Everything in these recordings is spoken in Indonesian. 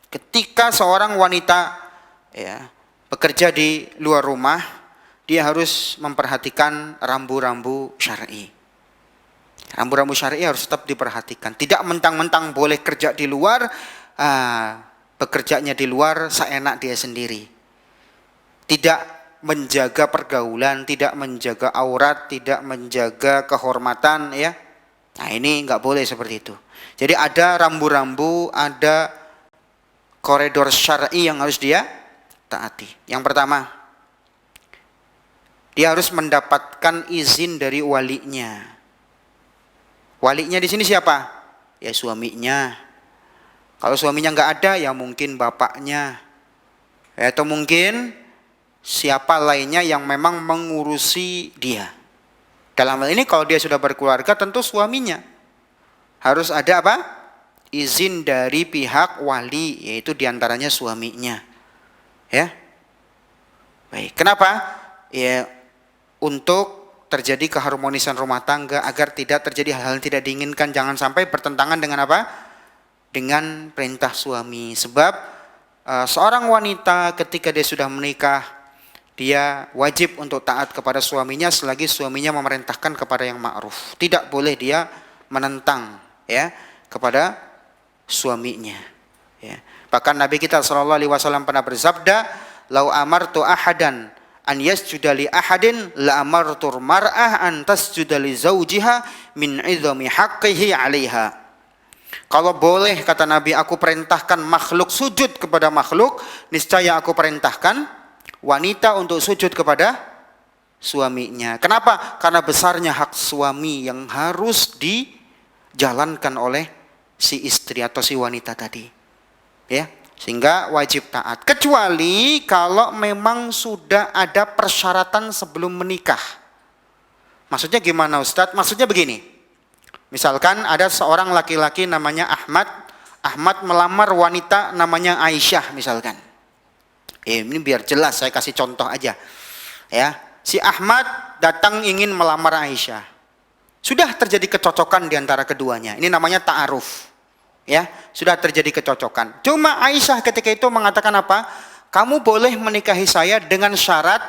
Ketika seorang wanita ya bekerja di luar rumah, dia harus memperhatikan rambu-rambu syar'i. Rambu-rambu syar'i harus tetap diperhatikan. Tidak mentang-mentang boleh kerja di luar, bekerjanya di luar seenak dia sendiri. Tidak menjaga pergaulan, tidak menjaga aurat, tidak menjaga kehormatan, ya. Nah, ini nggak boleh seperti itu. Jadi ada rambu-rambu, ada koridor syar'i yang harus dia taati. Yang pertama, dia harus mendapatkan izin dari walinya. Walinya di sini siapa? Ya suaminya. Kalau suaminya nggak ada, ya mungkin bapaknya, atau mungkin siapa lainnya yang memang mengurusi dia. Dalam hal ini kalau dia sudah berkeluarga, tentu suaminya harus ada apa? Izin dari pihak wali, yaitu diantaranya suaminya. Ya, baik. Kenapa? Ya, untuk terjadi keharmonisan rumah tangga, agar tidak terjadi hal-hal yang tidak diinginkan. Jangan sampai bertentangan dengan apa? Dengan perintah suami. Sebab seorang wanita ketika dia sudah menikah, dia wajib untuk taat kepada suaminya selagi suaminya memerintahkan kepada yang ma'ruf. Tidak boleh dia menentang, ya, kepada suaminya, ya. Bahkan Nabi kita SAW pernah bersabda, "Lau amartu ahadan an yasjuda li ahadin la amartur mar'ah an tasjuda li zawjiha min 'idhami haqqihi 'alaiha." Kalau boleh, kata Nabi, aku perintahkan makhluk sujud kepada makhluk, niscaya aku perintahkan wanita untuk sujud kepada suaminya. Kenapa? Karena besarnya hak suami yang harus dijalankan oleh si istri atau si wanita tadi, ya, sehingga wajib taat. Kecuali kalau memang sudah ada persyaratan sebelum menikah. Maksudnya gimana, Ustadz? Maksudnya begini, misalkan ada seorang laki-laki namanya Ahmad. Ahmad melamar wanita namanya Aisyah misalkan. Ini biar jelas, saya kasih contoh aja, ya. Si Ahmad datang ingin melamar Aisyah. Sudah terjadi kecocokan di antara keduanya. Ini namanya ta'aruf. Ya, sudah terjadi kecocokan. Cuma Aisyah ketika itu mengatakan apa? Kamu boleh menikahi saya dengan syarat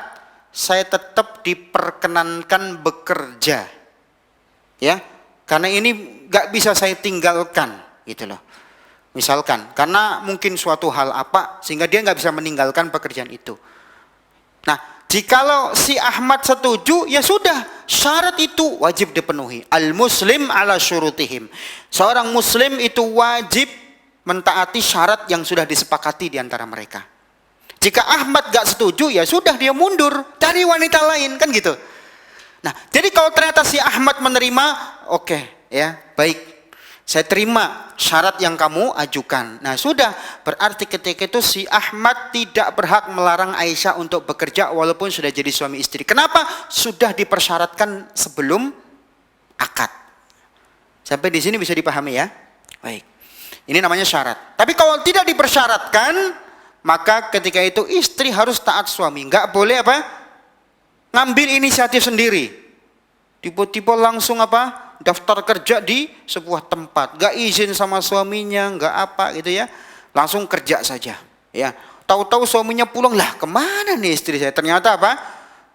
saya tetap diperkenankan bekerja. Ya, karena ini gak bisa saya tinggalkan, gitu loh. Misalkan, karena mungkin suatu hal apa sehingga dia gak bisa meninggalkan pekerjaan itu. Nah, jikalau si Ahmad setuju, ya sudah, syarat itu wajib dipenuhi. Al-muslim ala syurutihim. Seorang muslim itu wajib mentaati syarat yang sudah disepakati di antara mereka. Jika Ahmad gak setuju, ya sudah, dia mundur, cari wanita lain, kan gitu. Nah, jadi kalau ternyata si Ahmad menerima, oke, ya, baik, saya terima syarat yang kamu ajukan. Nah, sudah, berarti ketika itu si Ahmad tidak berhak melarang Aisyah untuk bekerja walaupun sudah jadi suami istri. Kenapa? Sudah dipersyaratkan sebelum akad. Sampai di sini bisa dipahami, ya? Baik. Ini namanya syarat. Tapi kalau tidak dipersyaratkan, maka ketika itu istri harus taat suami. Enggak boleh apa? Ngambil inisiatif sendiri. Tiba-tiba langsung apa? Daftar kerja di sebuah tempat, gak izin sama suaminya, gak apa gitu ya, langsung kerja saja, ya. Tahu-tahu suaminya pulang, lah kemana nih istri saya? Ternyata apa?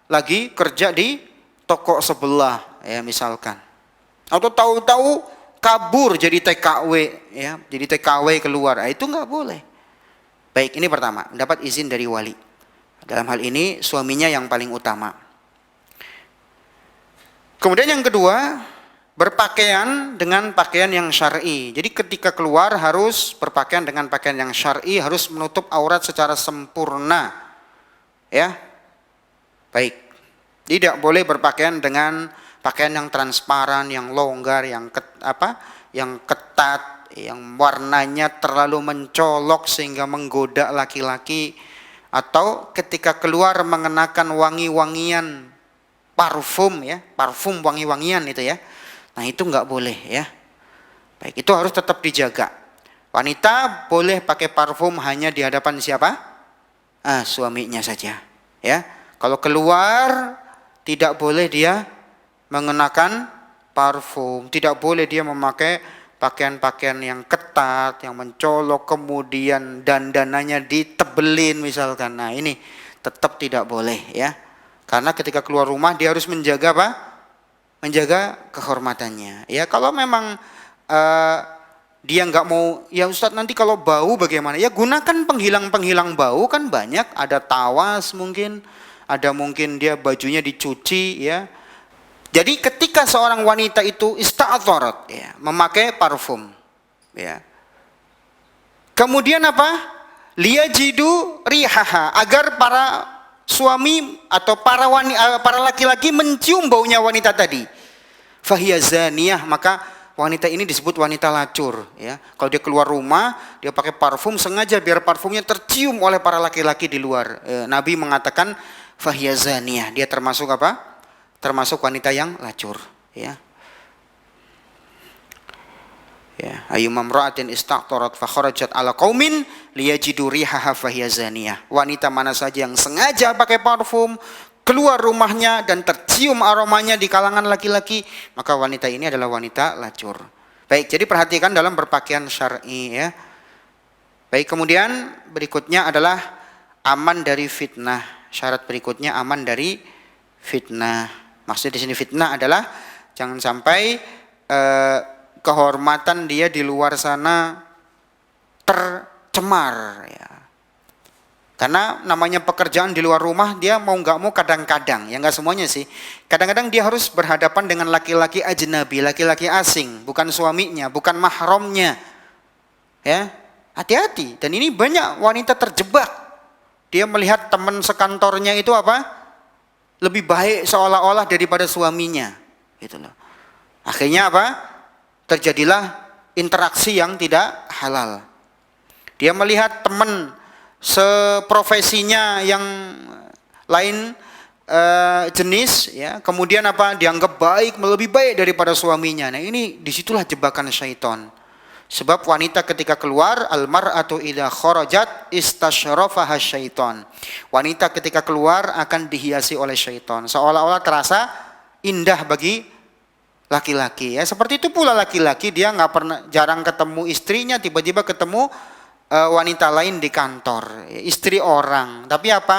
Lagi kerja di toko sebelah, ya misalkan. Atau tahu-tahu kabur jadi TKW, ya, jadi TKW keluar, nah, itu nggak boleh. Baik, ini pertama, mendapat izin dari wali. Dalam hal ini suaminya yang paling utama. Kemudian yang kedua, berpakaian dengan pakaian yang syar'i. Jadi ketika keluar harus berpakaian dengan pakaian yang syar'i, harus menutup aurat secara sempurna. Ya. Baik. Tidak boleh berpakaian dengan pakaian yang transparan, yang longgar, yang yang ketat, yang warnanya terlalu mencolok sehingga menggoda laki-laki, atau ketika keluar mengenakan wangi-wangian parfum, ya, parfum wangi-wangian itu, ya. Nah, itu enggak boleh, ya. Baik, itu harus tetap dijaga. Wanita boleh pakai parfum hanya di hadapan siapa? Suaminya saja, ya. Kalau keluar tidak boleh dia mengenakan parfum, tidak boleh dia memakai pakaian-pakaian yang ketat, yang mencolok, kemudian dandanannya ditebelin misalkan. Nah, ini tetap tidak boleh ya. Karena ketika keluar rumah dia harus menjaga apa? Menjaga kehormatannya. Ya, kalau memang dia nggak mau, ya Ustadz nanti kalau bau bagaimana? Ya gunakan penghilang bau, kan banyak, ada tawas mungkin, ada mungkin dia bajunya dicuci ya. Jadi ketika seorang wanita itu ista'tharat ya, memakai parfum ya. Kemudian apa? Liyajidu rihaha, agar para suami atau para laki-laki mencium baunya wanita tadi. Fahiya zaniyah, maka wanita ini disebut wanita lacur ya. Kalau dia keluar rumah, dia pakai parfum sengaja biar parfumnya tercium oleh para laki-laki di luar. Nabi mengatakan fahiya zaniyah, dia termasuk apa? Termasuk wanita yang lacur ya. Ya, ayyumam ra'atin istaqtarat fa kharajat ala qaumin liyajidu rihaha fahiya zaniyah. Wanita mana saja yang sengaja pakai parfum keluar rumahnya dan tercium aromanya di kalangan laki-laki, maka wanita ini adalah wanita lacur. Baik, jadi perhatikan dalam berpakaian syar'i ya. Baik, kemudian berikutnya adalah aman dari fitnah. Syarat berikutnya aman dari fitnah. Maksud di sini fitnah adalah jangan sampai kehormatan dia di luar sana tercemar ya. Karena namanya pekerjaan di luar rumah, dia mau nggak mau kadang-kadang, ya nggak semuanya sih. Kadang-kadang dia harus berhadapan dengan laki-laki ajnabi, laki-laki asing, bukan suaminya, bukan mahramnya. Ya, hati-hati. Dan ini banyak wanita terjebak. Dia melihat teman sekantornya itu apa? Lebih baik seolah-olah daripada suaminya, gitu loh. Akhirnya apa? Terjadilah interaksi yang tidak halal. Dia melihat teman seprofesinya yang lain jenis, ya, kemudian apa? Dianggap baik, lebih baik daripada suaminya. Nah, ini disitulah jebakan syaitan. Sebab wanita ketika keluar, al-mar'atu idza kharajat istasyrafaha syaitan. Wanita ketika keluar akan dihiasi oleh syaitan, seolah-olah terasa indah bagi laki-laki. Ya, seperti itu pula laki-laki, dia nggak pernah, jarang ketemu istrinya, tiba-tiba ketemu wanita lain di kantor, istri orang. Tapi apa?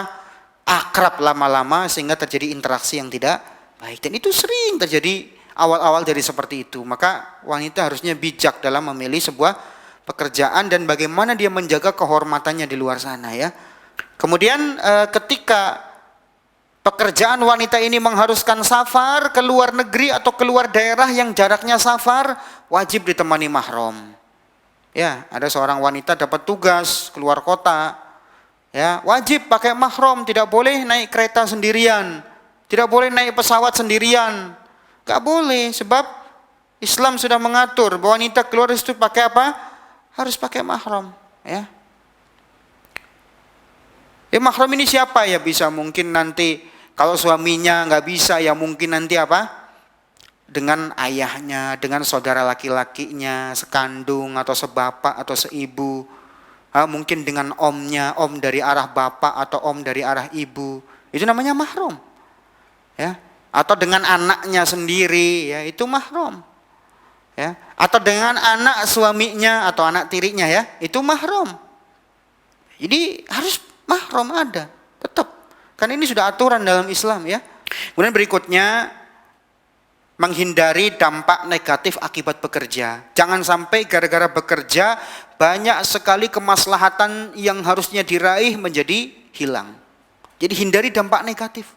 Akrab lama-lama sehingga terjadi interaksi yang tidak baik. Dan itu sering terjadi awal-awal dari seperti itu. Maka wanita harusnya bijak dalam memilih sebuah pekerjaan dan bagaimana dia menjaga kehormatannya di luar sana ya. Kemudian ketika pekerjaan wanita ini mengharuskan safar ke luar negeri atau keluar daerah yang jaraknya safar, wajib ditemani mahram. Ya, ada seorang wanita dapat tugas keluar kota, ya, wajib pakai mahram, tidak boleh naik kereta sendirian, tidak boleh naik pesawat sendirian. Gak boleh, sebab Islam sudah mengatur bahwa wanita keluar itu pakai apa? Harus pakai mahram, ya. Ya, mahram ini siapa ya? Bisa mungkin nanti kalau suaminya nggak bisa, ya mungkin nanti apa? Dengan ayahnya, dengan saudara laki-lakinya, sekandung atau sebapak atau seibu. Mungkin dengan omnya, om dari arah bapak atau om dari arah ibu. Itu namanya mahram, ya. Atau dengan anaknya sendiri, ya, itu mahram, ya. Atau dengan anak suaminya atau anak tirinya, ya, itu mahram. Jadi harus mahram ada, tetap. Kan ini sudah aturan dalam Islam, ya. Kemudian berikutnya, menghindari dampak negatif akibat bekerja. Jangan sampai gara-gara bekerja banyak sekali kemaslahatan yang harusnya diraih menjadi hilang. Jadi hindari dampak negatif.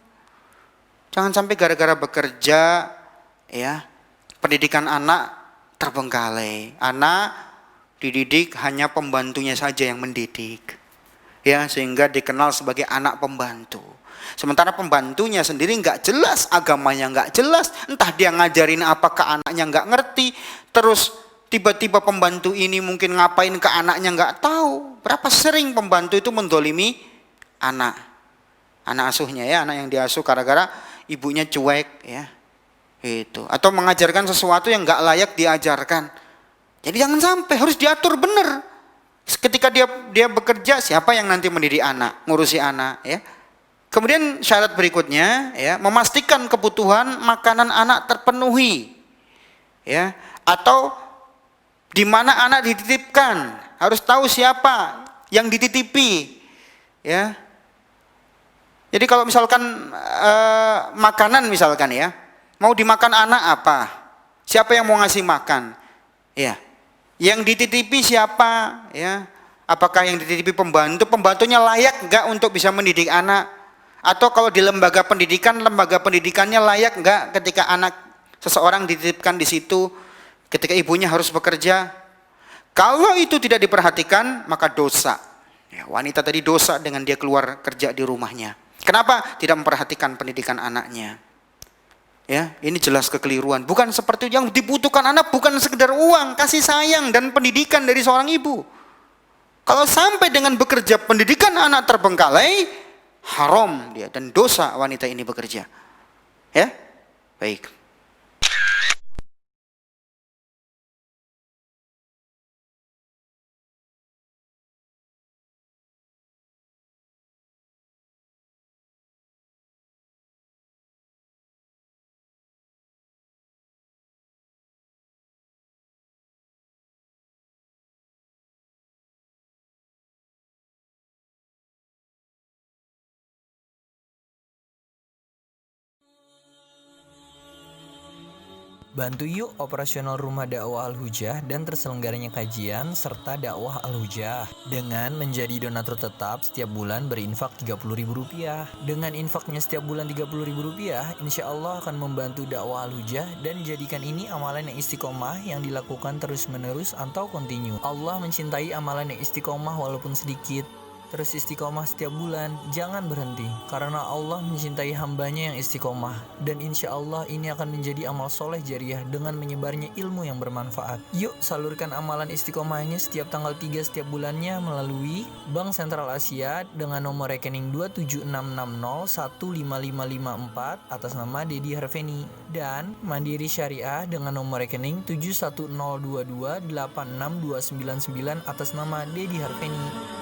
Jangan sampai gara-gara bekerja, ya, pendidikan anak terbengkalai. Anak dididik hanya pembantunya saja yang mendidik, ya, sehingga dikenal sebagai anak pembantu. Sementara pembantunya sendiri nggak jelas, agamanya nggak jelas, entah dia ngajarin apa ke anaknya nggak ngerti. Terus tiba-tiba pembantu ini mungkin ngapain ke anaknya nggak tahu. Berapa sering pembantu itu mendolimi anak asuhnya, ya, anak yang diasuh gara-gara ibunya cuek, ya, itu, atau mengajarkan sesuatu yang nggak layak diajarkan. Jadi jangan sampai, harus diatur benar. Ketika dia bekerja, siapa yang nanti mendidik anak, ngurusi anak, ya. Kemudian syarat berikutnya, ya, memastikan kebutuhan makanan anak terpenuhi, ya, atau Di mana anak dititipkan, harus tahu siapa yang dititipi, ya. Jadi kalau misalkan makanan misalkan ya, mau dimakan anak apa? Siapa yang mau ngasih makan? Ya. Yang dititipi siapa? Ya. Apakah yang dititipi pembantu? Pembantunya layak enggak untuk bisa mendidik anak? Atau kalau di lembaga pendidikannya layak enggak ketika anak seseorang dititipkan di situ, ketika ibunya harus bekerja? Kalau itu tidak diperhatikan, maka dosa. Ya, wanita tadi dosa dengan dia keluar kerja di rumahnya. Kenapa? Tidak memperhatikan pendidikan anaknya. Ya, ini jelas kekeliruan. Bukan seperti yang dibutuhkan anak, bukan sekedar uang, kasih sayang dan pendidikan dari seorang ibu. Kalau sampai dengan bekerja pendidikan anak terbengkalai, haram dia dan dosa wanita ini bekerja. Ya, baik. Bantu yuk operasional Rumah Dakwah Al-Hujah dan terselenggaranya kajian serta dakwah Al-Hujah dengan menjadi donatur tetap setiap bulan berinfak Rp30.000. Dengan infaknya setiap bulan Rp30.000, insya Allah akan membantu dakwah Al-Hujah dan jadikan ini amalan yang istiqomah yang dilakukan terus-menerus atau kontinu. Allah mencintai amalan yang istiqomah walaupun sedikit. Terus istiqomah setiap bulan, jangan berhenti, karena Allah mencintai hambanya yang istiqomah. Dan insya Allah ini akan menjadi amal soleh jariah dengan menyebarnya ilmu yang bermanfaat. Yuk salurkan amalan istiqomahnya setiap tanggal 3 setiap bulannya melalui Bank Sentral Asia dengan nomor rekening 27660155554 atas nama Dedi Harveni. Dan Mandiri Syariah dengan nomor rekening 7102286299 atas nama Dedi Harveni.